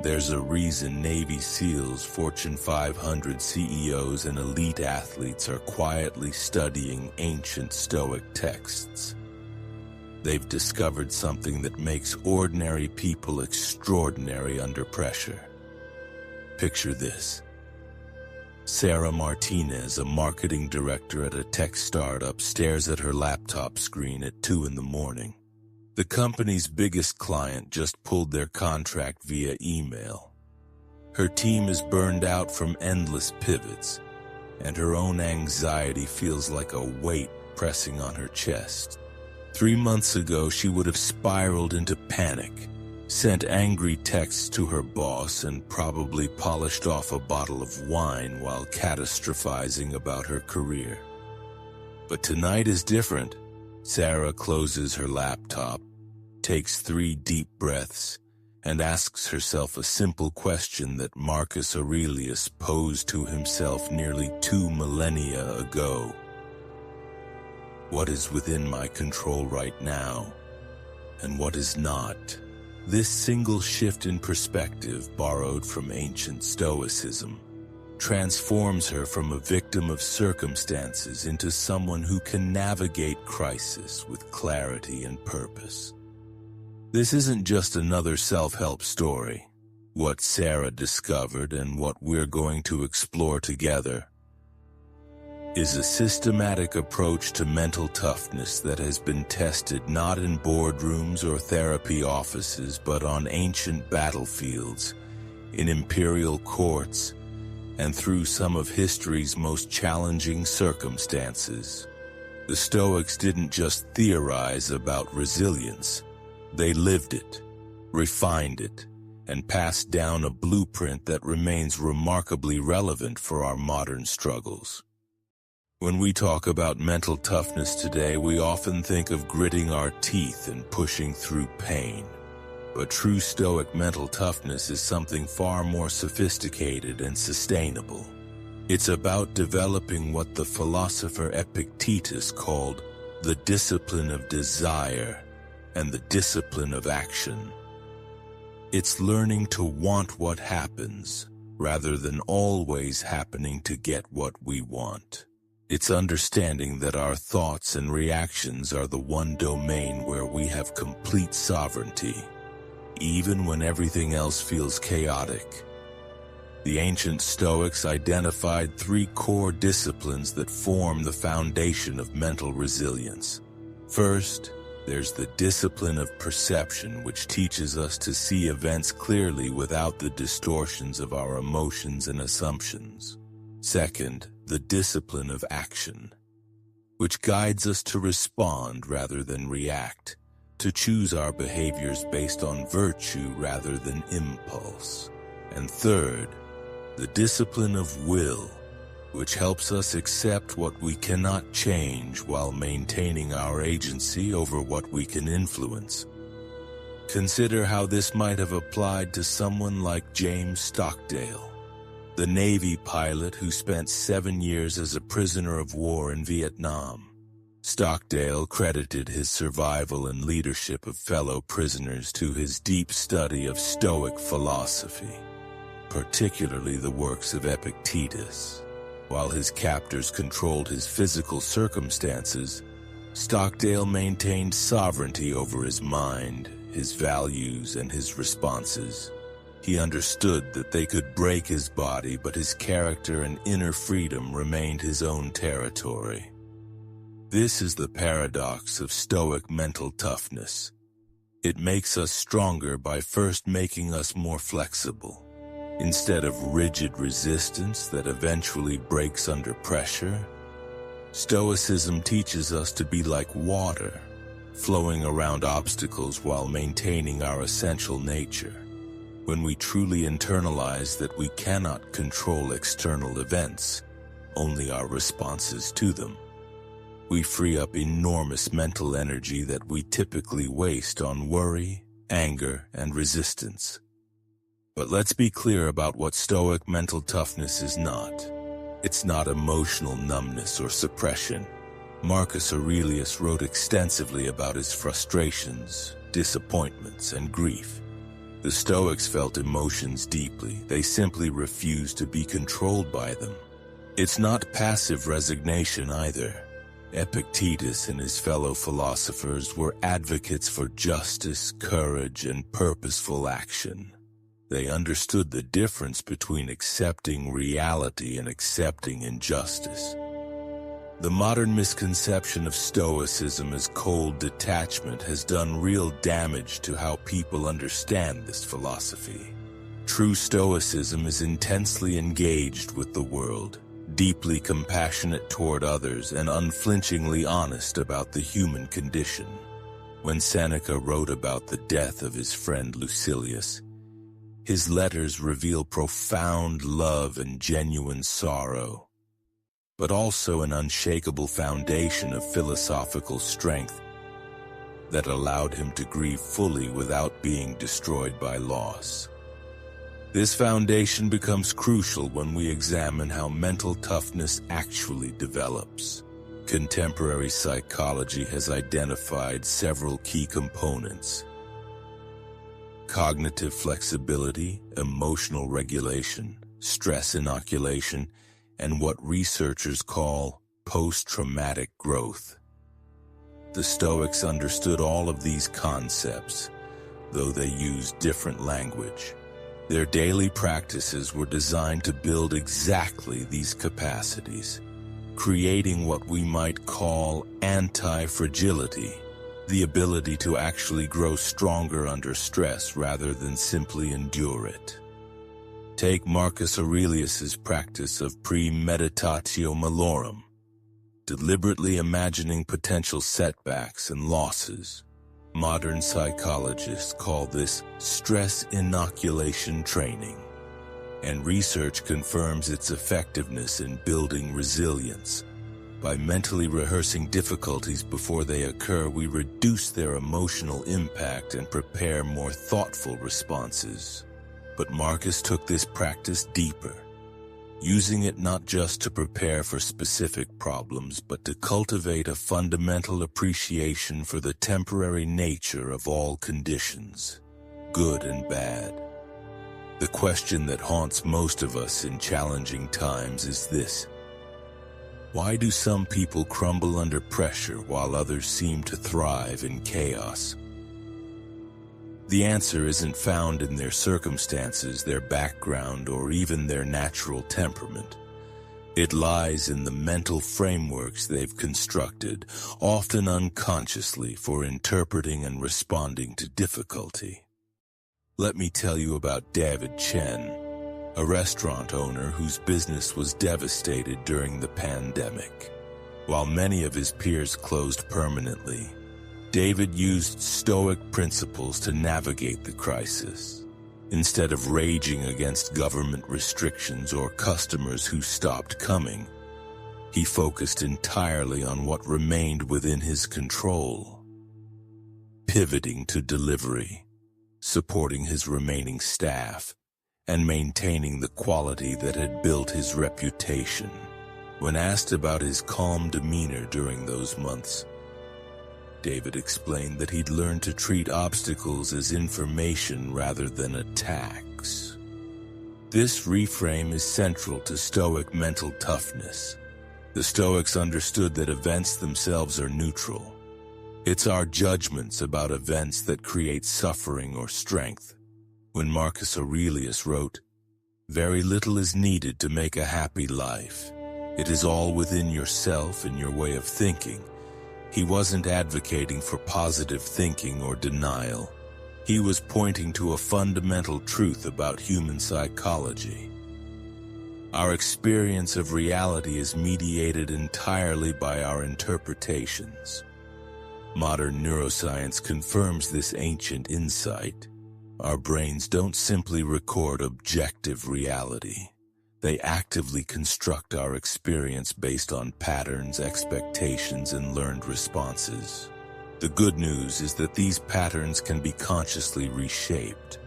There's a reason Navy SEALs, Fortune 500 CEOs, and elite athletes are quietly studying ancient Stoic texts. They've discovered something that makes ordinary people extraordinary under pressure. Picture this. Sarah Martinez, a marketing director at a tech startup, stares at her laptop screen at 2 in the morning. The company's biggest client just pulled their contract via email. Her team is burned out from endless pivots, and her own anxiety feels like a weight pressing on her chest. 3 months ago, she would have spiraled into panic, sent angry texts to her boss, and probably polished off a bottle of wine while catastrophizing about her career. But tonight is different. Sarah closes her laptop, takes 3 deep breaths, and asks herself a simple question that Marcus Aurelius posed to himself nearly 2 millennia ago. What is within my control right now, and what is not? This single shift in perspective, borrowed from ancient Stoicism, transforms her from a victim of circumstances into someone who can navigate crisis with clarity and purpose. This isn't just another self-help story. What Sarah discovered, and what we're going to explore together, is a systematic approach to mental toughness that has been tested not in boardrooms or therapy offices, but on ancient battlefields, in imperial courts, and through some of history's most challenging circumstances. The Stoics didn't just theorize about resilience. They lived it, refined it, and passed down a blueprint that remains remarkably relevant for our modern struggles. When we talk about mental toughness today, we often think of gritting our teeth and pushing through pain. But true Stoic mental toughness is something far more sophisticated and sustainable. It's about developing what the philosopher Epictetus called the discipline of desire and the discipline of action. It's learning to want what happens, rather than always happening to get what we want. It's understanding that our thoughts and reactions are the one domain where we have complete sovereignty, even when everything else feels chaotic. The ancient Stoics identified 3 core disciplines that form the foundation of mental resilience. First, there's the discipline of perception, which teaches us to see events clearly without the distortions of our emotions and assumptions. Second, the discipline of action, which guides us to respond rather than react, to choose our behaviors based on virtue rather than impulse. And third, the discipline of will, which helps us accept what we cannot change while maintaining our agency over what we can influence. Consider how this might have applied to someone like James Stockdale, the Navy pilot who spent 7 years as a prisoner of war in Vietnam. Stockdale credited his survival and leadership of fellow prisoners to his deep study of Stoic philosophy, particularly the works of Epictetus. While his captors controlled his physical circumstances, Stockdale maintained sovereignty over his mind, his values, and his responses. He understood that they could break his body, but his character and inner freedom remained his own territory. This is the paradox of Stoic mental toughness. It makes us stronger by first making us more flexible. Instead of rigid resistance that eventually breaks under pressure, Stoicism teaches us to be like water, flowing around obstacles while maintaining our essential nature. When we truly internalize that we cannot control external events, only our responses to them, we free up enormous mental energy that we typically waste on worry, anger, and resistance. But let's be clear about what Stoic mental toughness is not. It's not emotional numbness or suppression. Marcus Aurelius wrote extensively about his frustrations, disappointments, and grief. The Stoics felt emotions deeply. They simply refused to be controlled by them. It's not passive resignation either. Epictetus and his fellow philosophers were advocates for justice, courage, and purposeful action. They understood the difference between accepting reality and accepting injustice. The modern misconception of Stoicism as cold detachment has done real damage to how people understand this philosophy. True Stoicism is intensely engaged with the world, deeply compassionate toward others, and unflinchingly honest about the human condition. When Seneca wrote about the death of his friend Lucilius, his letters reveal profound love and genuine sorrow, but also an unshakable foundation of philosophical strength that allowed him to grieve fully without being destroyed by loss. This foundation becomes crucial when we examine how mental toughness actually develops. Contemporary psychology has identified several key components: cognitive flexibility, emotional regulation, stress inoculation, and what researchers call post-traumatic growth. The Stoics understood all of these concepts, though they used different language. Their daily practices were designed to build exactly these capacities, creating what we might call anti-fragility, the ability to actually grow stronger under stress rather than simply endure it. Take Marcus Aurelius's practice of premeditatio malorum, deliberately imagining potential setbacks and losses. Modern psychologists call this stress inoculation training, and research confirms its effectiveness in building resilience. By mentally rehearsing difficulties before they occur, we reduce their emotional impact and prepare more thoughtful responses. But Marcus took this practice deeper, using it not just to prepare for specific problems, but to cultivate a fundamental appreciation for the temporary nature of all conditions, good and bad. The question that haunts most of us in challenging times is this: why do some people crumble under pressure while others seem to thrive in chaos? The answer isn't found in their circumstances, their background, or even their natural temperament. It lies in the mental frameworks they've constructed, often unconsciously, for interpreting and responding to difficulty. Let me tell you about David Chen, a restaurant owner whose business was devastated during the pandemic. While many of his peers closed permanently, David used Stoic principles to navigate the crisis. Instead of raging against government restrictions or customers who stopped coming, he focused entirely on what remained within his control, pivoting to delivery, supporting his remaining staff, and maintaining the quality that had built his reputation. When asked about his calm demeanor during those months, David explained that he'd learned to treat obstacles as information rather than attacks. This reframe is central to Stoic mental toughness. The Stoics understood that events themselves are neutral. It's our judgments about events that create suffering or strength. When Marcus Aurelius wrote, "Very little is needed to make a happy life. It is all within yourself and your way of thinking," he wasn't advocating for positive thinking or denial. He was pointing to a fundamental truth about human psychology. Our experience of reality is mediated entirely by our interpretations. Modern neuroscience confirms this ancient insight. Our brains don't simply record objective reality. They actively construct our experience based on patterns, expectations, and learned responses. The good news is that these patterns can be consciously reshaped.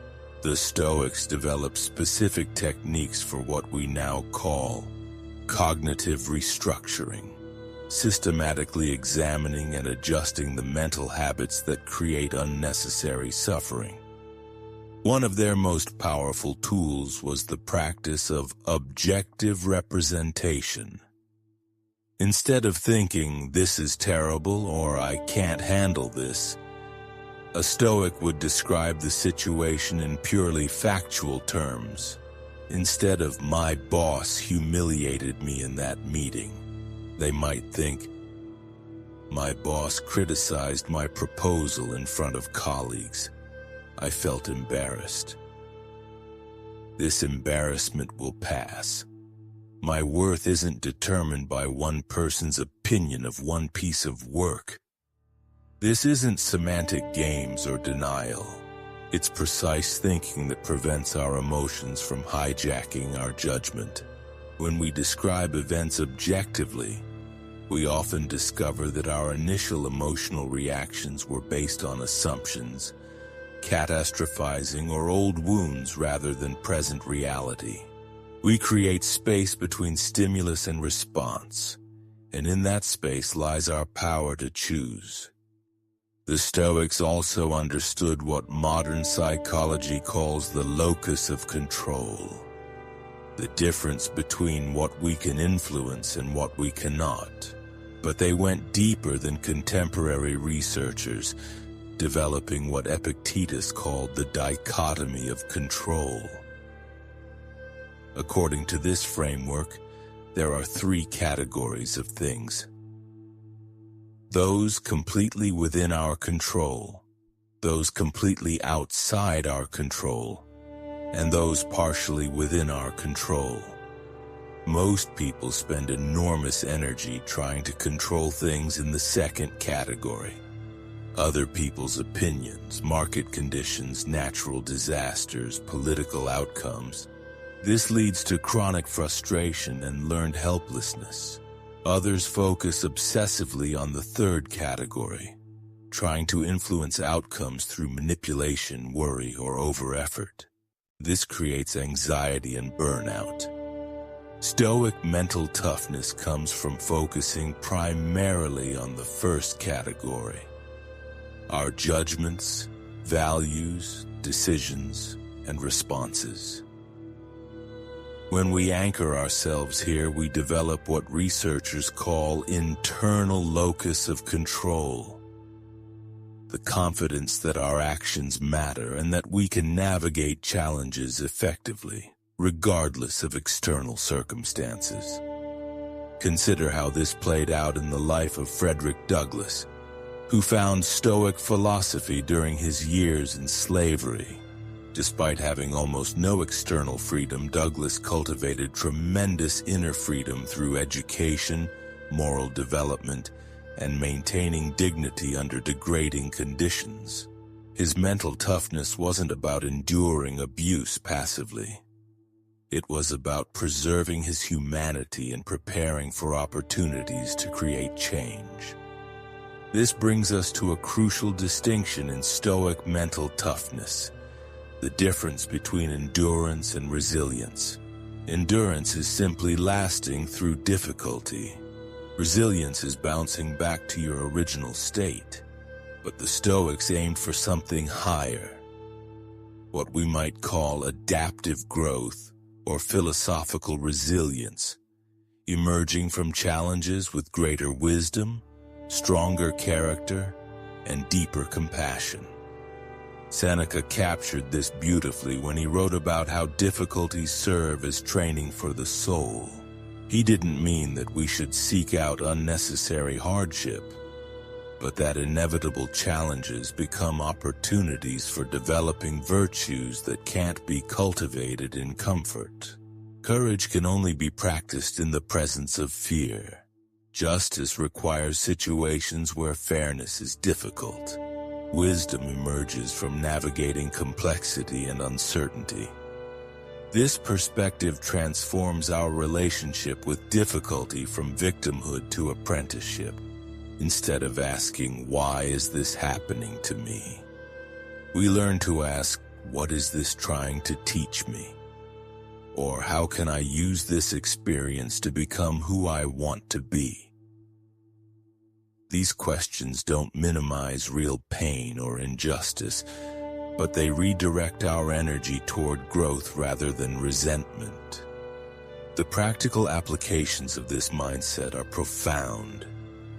The Stoics developed specific techniques for what we now call cognitive restructuring, systematically examining and adjusting the mental habits that create unnecessary suffering. One of their most powerful tools was the practice of objective representation. Instead of thinking, "This is terrible," or "I can't handle this," a Stoic would describe the situation in purely factual terms. Instead of "My boss humiliated me in that meeting," they might think, "My boss criticized my proposal in front of colleagues. I felt embarrassed. This embarrassment will pass. My worth isn't determined by one person's opinion of one piece of work." This isn't semantic games or denial. It's precise thinking that prevents our emotions from hijacking our judgment. When we describe events objectively, we often discover that our initial emotional reactions were based on assumptions, catastrophizing, or old wounds rather than present reality. We create space between stimulus and response, and in that space lies our power to choose. The Stoics also understood what modern psychology calls the locus of control, the difference between what we can influence and what we cannot. But they went deeper than contemporary researchers, developing what Epictetus called the dichotomy of control. According to this framework, there are three categories of things: those completely within our control, those completely outside our control, and those partially within our control. Most people spend enormous energy trying to control things in the second category: other people's opinions, market conditions, natural disasters, political outcomes. This leads to chronic frustration and learned helplessness. Others focus obsessively on the third category, trying to influence outcomes through manipulation, worry, or over-effort. This creates anxiety and burnout. Stoic mental toughness comes from focusing primarily on the first category: our judgments, values, decisions, and responses. When we anchor ourselves here, we develop what researchers call internal locus of control, the confidence that our actions matter and that we can navigate challenges effectively, regardless of external circumstances. Consider how this played out in the life of Frederick Douglass, who found Stoic philosophy during his years in slavery. Despite having almost no external freedom, Douglass cultivated tremendous inner freedom through education, moral development, and maintaining dignity under degrading conditions. His mental toughness wasn't about enduring abuse passively. It was about preserving his humanity and preparing for opportunities to create change. This brings us to a crucial distinction in Stoic mental toughness: the difference between endurance and resilience. Endurance is simply lasting through difficulty. Resilience is bouncing back to your original state. But the Stoics aimed for something higher, what we might call adaptive growth or philosophical resilience, emerging from challenges with greater wisdom, stronger character, and deeper compassion. Seneca captured this beautifully when he wrote about how difficulties serve as training for the soul. He didn't mean that we should seek out unnecessary hardship, but that inevitable challenges become opportunities for developing virtues that can't be cultivated in comfort. Courage can only be practiced in the presence of fear. Justice requires situations where fairness is difficult. Wisdom emerges from navigating complexity and uncertainty. This perspective transforms our relationship with difficulty from victimhood to apprenticeship. Instead of asking, "Why is this happening to me?" we learn to ask, "What is this trying to teach me?" Or, "How can I use this experience to become who I want to be?" These questions don't minimize real pain or injustice, but they redirect our energy toward growth rather than resentment. The practical applications of this mindset are profound.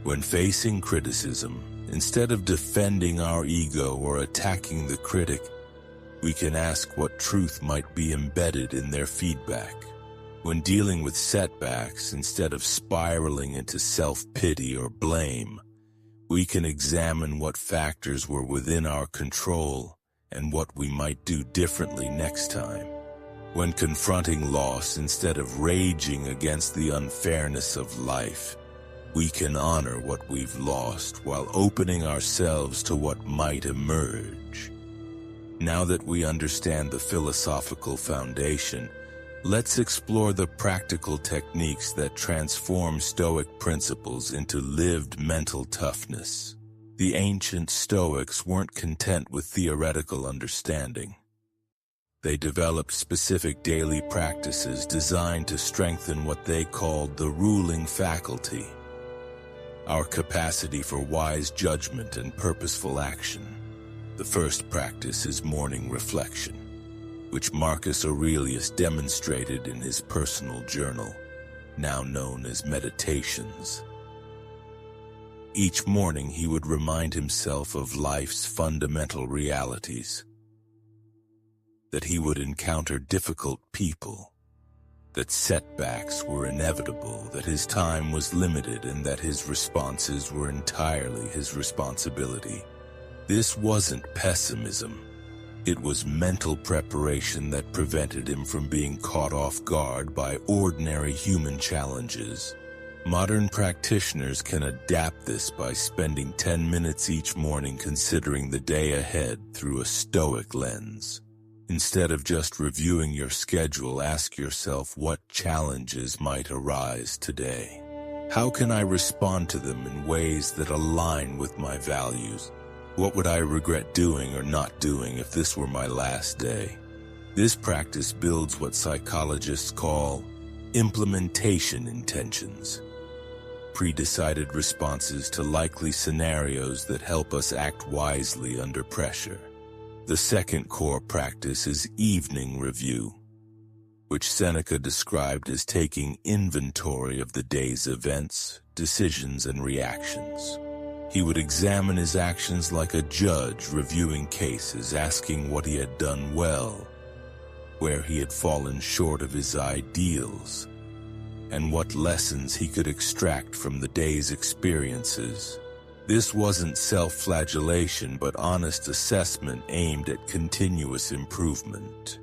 When facing criticism, instead of defending our ego or attacking the critic, we can ask what truth might be embedded in their feedback. When dealing with setbacks, instead of spiraling into self-pity or blame, we can examine what factors were within our control and what we might do differently next time. When confronting loss, instead of raging against the unfairness of life, we can honor what we've lost while opening ourselves to what might emerge. Now that we understand the philosophical foundation, let's explore the practical techniques that transform Stoic principles into lived mental toughness. The ancient Stoics weren't content with theoretical understanding. They developed specific daily practices designed to strengthen what they called the ruling faculty, our capacity for wise judgment and purposeful action. The first practice is morning reflection, which Marcus Aurelius demonstrated in his personal journal, now known as Meditations. Each morning he would remind himself of life's fundamental realities, that he would encounter difficult people, that setbacks were inevitable, that his time was limited, and that his responses were entirely his responsibility. This wasn't pessimism. It was mental preparation that prevented him from being caught off guard by ordinary human challenges. Modern practitioners can adapt this by spending 10 minutes each morning considering the day ahead through a Stoic lens. Instead of just reviewing your schedule, ask yourself what challenges might arise today. How can I respond to them in ways that align with my values? What would I regret doing or not doing if this were my last day? This practice builds what psychologists call implementation intentions, pre-decided responses to likely scenarios that help us act wisely under pressure. The second core practice is evening review, which Seneca described as taking inventory of the day's events, decisions, and reactions. He would examine his actions like a judge reviewing cases, asking what he had done well, where he had fallen short of his ideals, and what lessons he could extract from the day's experiences. This wasn't self-flagellation, but honest assessment aimed at continuous improvement.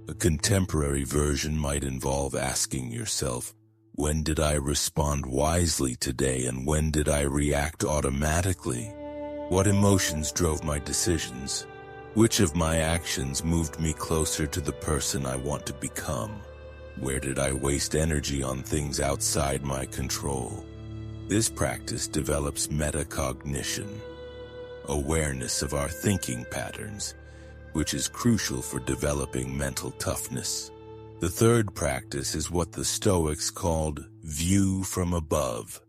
A contemporary version might involve asking yourself, when did I respond wisely today, and when did I react automatically? What emotions drove my decisions? Which of my actions moved me closer to the person I want to become? Where did I waste energy on things outside my control? This practice develops metacognition, awareness of our thinking patterns, which is crucial for developing mental toughness. The third practice is what the Stoics called view from above,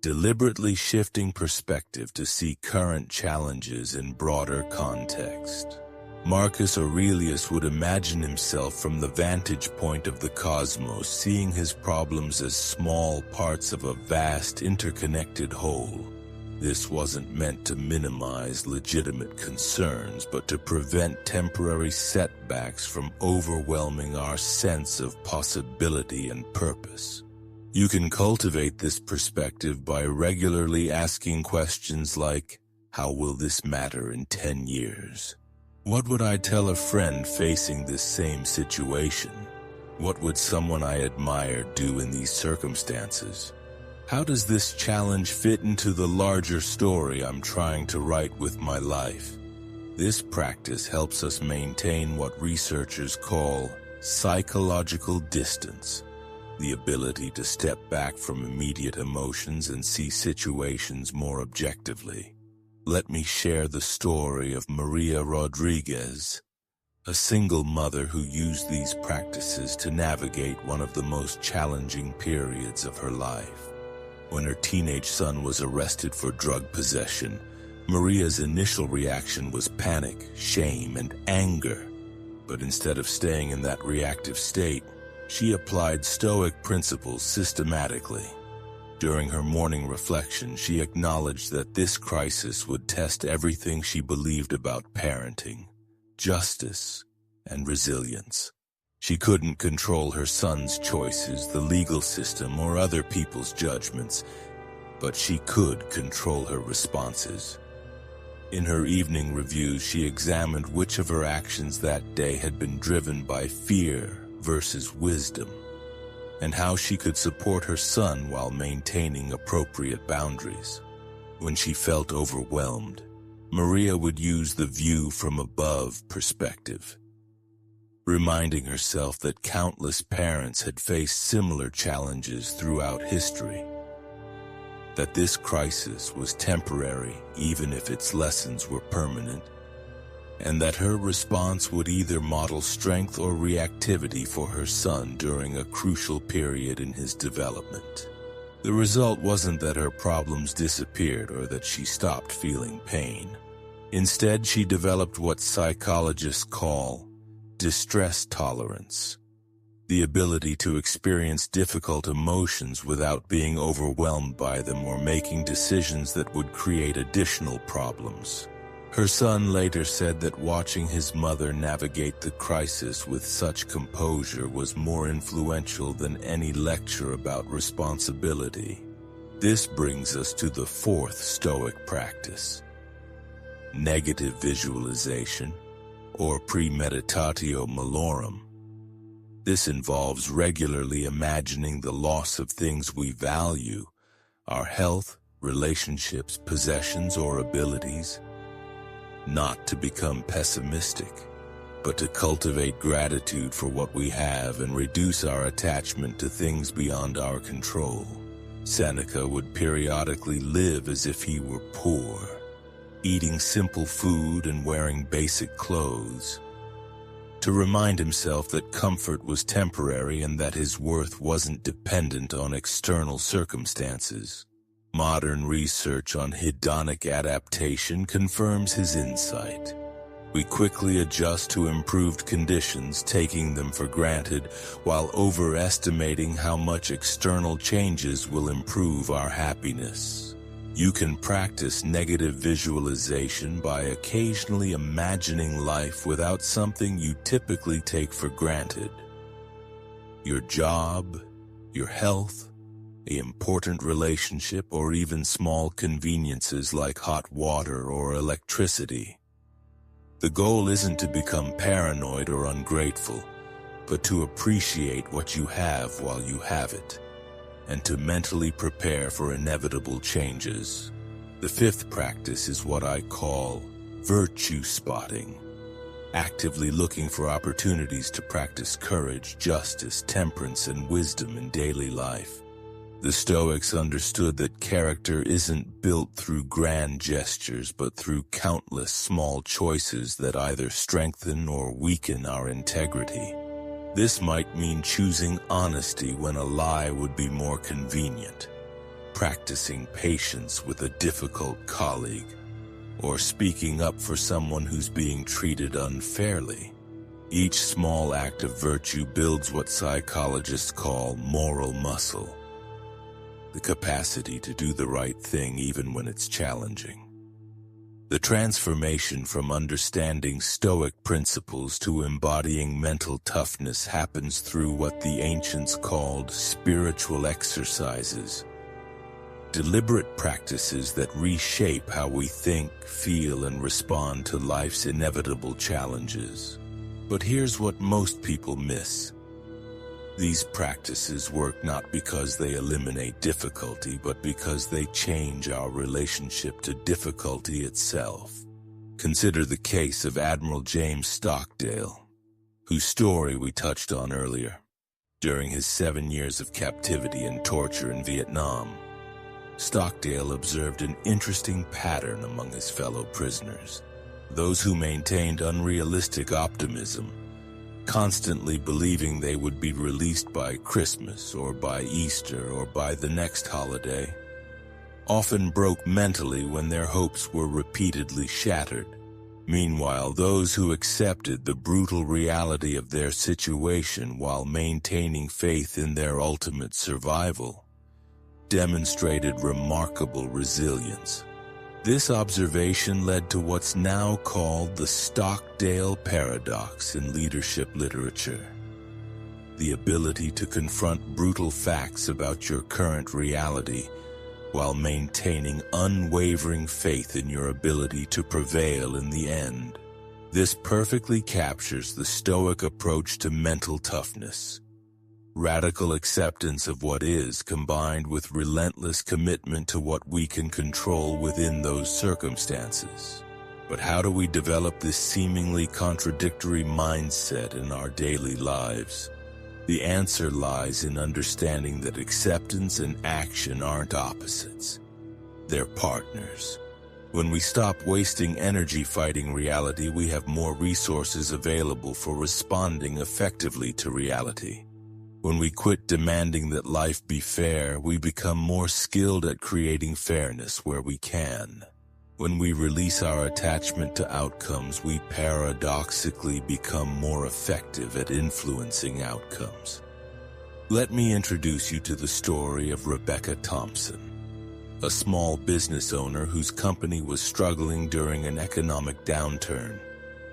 deliberately shifting perspective to see current challenges in broader context. Marcus Aurelius would imagine himself from the vantage point of the cosmos, seeing his problems as small parts of a vast interconnected whole. This wasn't meant to minimize legitimate concerns, but to prevent temporary setbacks from overwhelming our sense of possibility and purpose. You can cultivate this perspective by regularly asking questions like, how will this matter in 10 years? What would I tell a friend facing this same situation? What would someone I admire do in these circumstances? How does this challenge fit into the larger story I'm trying to write with my life? This practice helps us maintain what researchers call psychological distance, the ability to step back from immediate emotions and see situations more objectively. Let me share the story of Maria Rodriguez, a single mother who used these practices to navigate one of the most challenging periods of her life. When her teenage son was arrested for drug possession, Maria's initial reaction was panic, shame, and anger, but instead of staying in that reactive state, she applied Stoic principles systematically. During her morning reflection, she acknowledged that this crisis would test everything she believed about parenting, justice, and resilience. She couldn't control her son's choices, the legal system, or other people's judgments, but she could control her responses. In her evening reviews, she examined which of her actions that day had been driven by fear versus wisdom, and how she could support her son while maintaining appropriate boundaries. When she felt overwhelmed, Maria would use the view from above perspective, reminding herself that countless parents had faced similar challenges throughout history, that this crisis was temporary even if its lessons were permanent, and that her response would either model strength or reactivity for her son during a crucial period in his development. The result wasn't that her problems disappeared or that she stopped feeling pain. Instead, she developed what psychologists call distress tolerance, the ability to experience difficult emotions without being overwhelmed by them or making decisions that would create additional problems. Her son later said that watching his mother navigate the crisis with such composure was more influential than any lecture about responsibility. This brings us to the fourth Stoic practice: negative visualization, or premeditatio malorum. This involves regularly imagining the loss of things we value, our health, relationships, possessions, or abilities. Not to become pessimistic, but to cultivate gratitude for what we have and reduce our attachment to things beyond our control. Seneca would periodically live as if he were poor, eating simple food and wearing basic clothes, to remind himself that comfort was temporary and that his worth wasn't dependent on external circumstances. Modern research on hedonic adaptation confirms his insight. We quickly adjust to improved conditions, taking them for granted, while overestimating how much external changes will improve our happiness. You can practice negative visualization by occasionally imagining life without something you typically take for granted. Your job, your health, an important relationship, or even small conveniences like hot water or electricity. The goal isn't to become paranoid or ungrateful, but to appreciate what you have while you have it, and to mentally prepare for inevitable changes. The fifth practice is what I call virtue spotting, actively looking for opportunities to practice courage, justice, temperance, and wisdom in daily life. The Stoics understood that character isn't built through grand gestures, but through countless small choices that either strengthen or weaken our integrity. This might mean choosing honesty when a lie would be more convenient, practicing patience with a difficult colleague, or speaking up for someone who's being treated unfairly. Each small act of virtue builds what psychologists call moral muscle, the capacity to do the right thing even when it's challenging. The transformation from understanding Stoic principles to embodying mental toughness happens through what the ancients called spiritual exercises, deliberate practices that reshape how we think, feel, and respond to life's inevitable challenges. But here's what most people miss. These practices work not because they eliminate difficulty, but because they change our relationship to difficulty itself. Consider the case of Admiral James Stockdale, whose story we touched on earlier. During his 7 years of captivity and torture in Vietnam, Stockdale observed an interesting pattern among his fellow prisoners. Those who maintained unrealistic optimism, constantly believing they would be released by Christmas or by Easter or by the next holiday, often broke mentally when their hopes were repeatedly shattered. Meanwhile, those who accepted the brutal reality of their situation while maintaining faith in their ultimate survival demonstrated remarkable resilience. This observation led to what's now called the Stockdale paradox in leadership literature. The ability to confront brutal facts about your current reality while maintaining unwavering faith in your ability to prevail in the end. This perfectly captures the Stoic approach to mental toughness. Radical acceptance of what is, combined with relentless commitment to what we can control within those circumstances. But how do we develop this seemingly contradictory mindset in our daily lives? The answer lies in understanding that acceptance and action aren't opposites. They're partners. When we stop wasting energy fighting reality, we have more resources available for responding effectively to reality. When we quit demanding that life be fair, we become more skilled at creating fairness where we can. When we release our attachment to outcomes, we paradoxically become more effective at influencing outcomes. Let me introduce you to the story of Rebecca Thompson, a small business owner whose company was struggling during an economic downturn.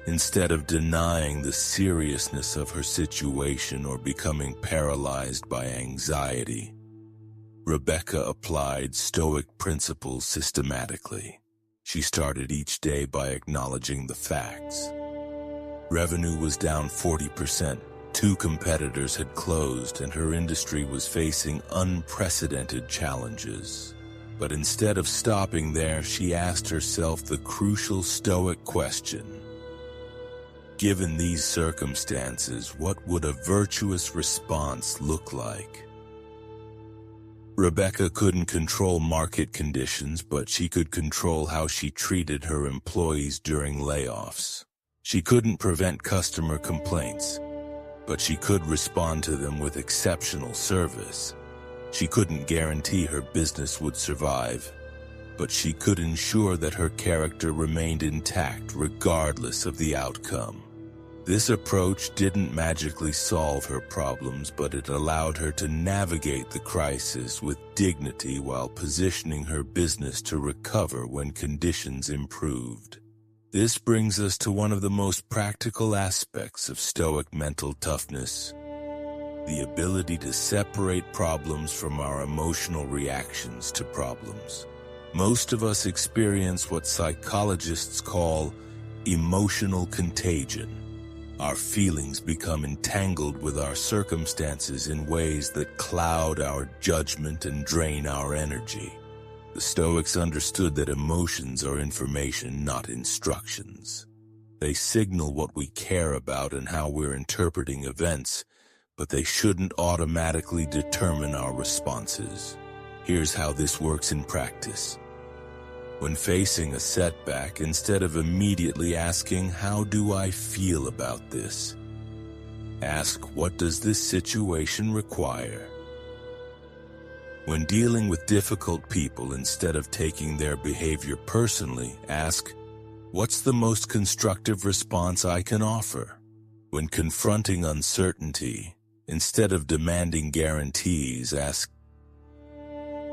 Instead of denying the seriousness of her situation or becoming paralyzed by anxiety, Rebecca applied Stoic principles systematically. She started each day by acknowledging the facts. Revenue was down 40%, 2 competitors had closed, and her industry was facing unprecedented challenges. But instead of stopping there, she asked herself the crucial Stoic question: given these circumstances, what would a virtuous response look like? Rebecca couldn't control market conditions, but she could control how she treated her employees during layoffs. She couldn't prevent customer complaints, but she could respond to them with exceptional service. She couldn't guarantee her business would survive, but she could ensure that her character remained intact regardless of the outcome. This approach didn't magically solve her problems, but it allowed her to navigate the crisis with dignity while positioning her business to recover when conditions improved. This brings us to one of the most practical aspects of Stoic mental toughness: the ability to separate problems from our emotional reactions to problems. Most of us experience what psychologists call emotional contagion. Our feelings become entangled with our circumstances in ways that cloud our judgment and drain our energy. The Stoics understood that emotions are information, not instructions. They signal what we care about and how we're interpreting events, but they shouldn't automatically determine our responses. Here's how this works in practice. When facing a setback, instead of immediately asking, "How do I feel about this?" ask, "What does this situation require?" When dealing with difficult people, instead of taking their behavior personally, ask, "What's the most constructive response I can offer?" When confronting uncertainty, instead of demanding guarantees, ask,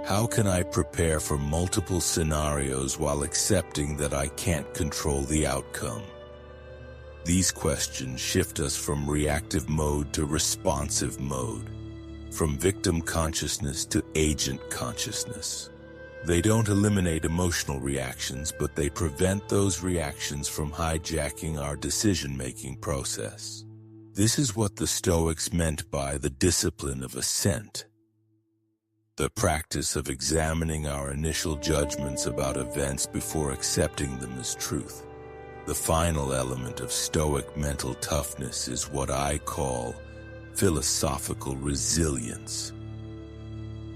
"How can I prepare for multiple scenarios while accepting that I can't control the outcome?" These questions shift us from reactive mode to responsive mode, from victim consciousness to agent consciousness. They don't eliminate emotional reactions, but they prevent those reactions from hijacking our decision-making process. This is what the Stoics meant by the discipline of assent. The practice of examining our initial judgments about events before accepting them as truth. The final element of Stoic mental toughness is what I call philosophical resilience.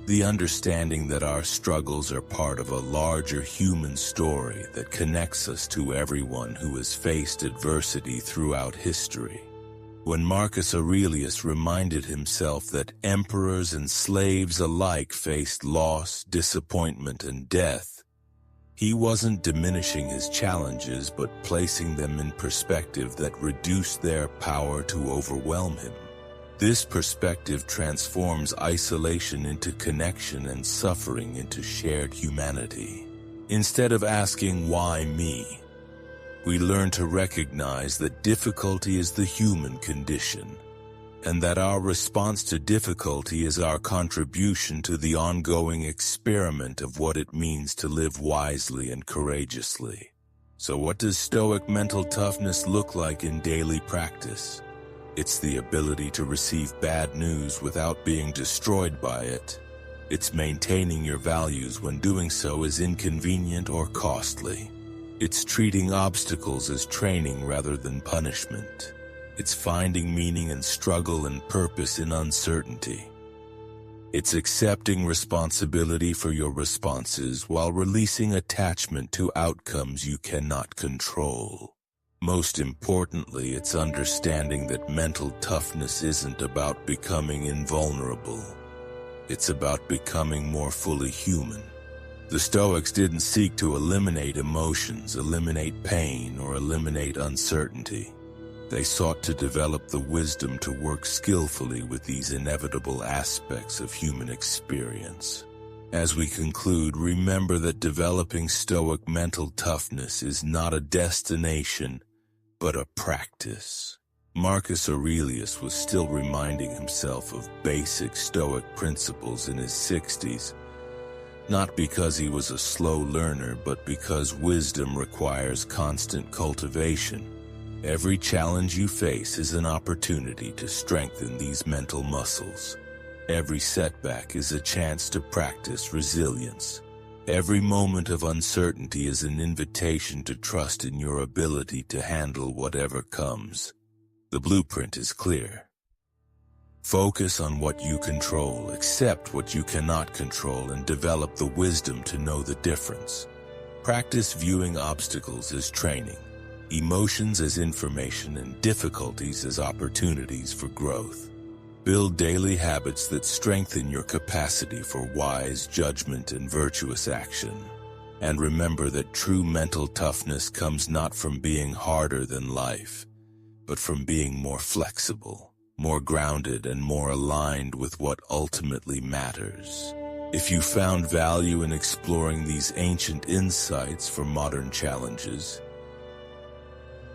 The understanding that our struggles are part of a larger human story that connects us to everyone who has faced adversity throughout history. When Marcus Aurelius reminded himself that emperors and slaves alike faced loss, disappointment, and death, he wasn't diminishing his challenges but placing them in perspective that reduced their power to overwhelm him. This perspective transforms isolation into connection and suffering into shared humanity. Instead of asking, "Why me?" we learn to recognize that difficulty is the human condition, and that our response to difficulty is our contribution to the ongoing experiment of what it means to live wisely and courageously. So what does Stoic mental toughness look like in daily practice? It's the ability to receive bad news without being destroyed by it. It's maintaining your values when doing so is inconvenient or costly. It's treating obstacles as training rather than punishment. It's finding meaning and struggle and purpose in uncertainty. It's accepting responsibility for your responses while releasing attachment to outcomes you cannot control. Most importantly, it's understanding that mental toughness isn't about becoming invulnerable. It's about becoming more fully human. The Stoics didn't seek to eliminate emotions, eliminate pain, or eliminate uncertainty. They sought to develop the wisdom to work skillfully with these inevitable aspects of human experience. As we conclude, remember that developing Stoic mental toughness is not a destination, but a practice. Marcus Aurelius was still reminding himself of basic Stoic principles in his 60s, not because he was a slow learner, but because wisdom requires constant cultivation. Every challenge you face is an opportunity to strengthen these mental muscles. Every setback is a chance to practice resilience. Every moment of uncertainty is an invitation to trust in your ability to handle whatever comes. The blueprint is clear. Focus on what you control, accept what you cannot control, and develop the wisdom to know the difference. Practice viewing obstacles as training, emotions as information, and difficulties as opportunities for growth. Build daily habits that strengthen your capacity for wise judgment and virtuous action. And remember that true mental toughness comes not from being harder than life, but from being more flexible, more grounded, and more aligned with what ultimately matters. If you found value in exploring these ancient insights for modern challenges,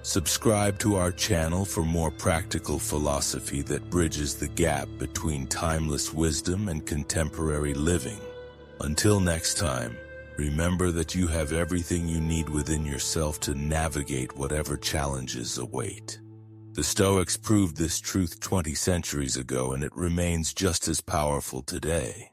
subscribe to our channel for more practical philosophy that bridges the gap between timeless wisdom and contemporary living. Until next time, remember that you have everything you need within yourself to navigate whatever challenges await. The Stoics proved this truth 20 centuries ago, and it remains just as powerful today.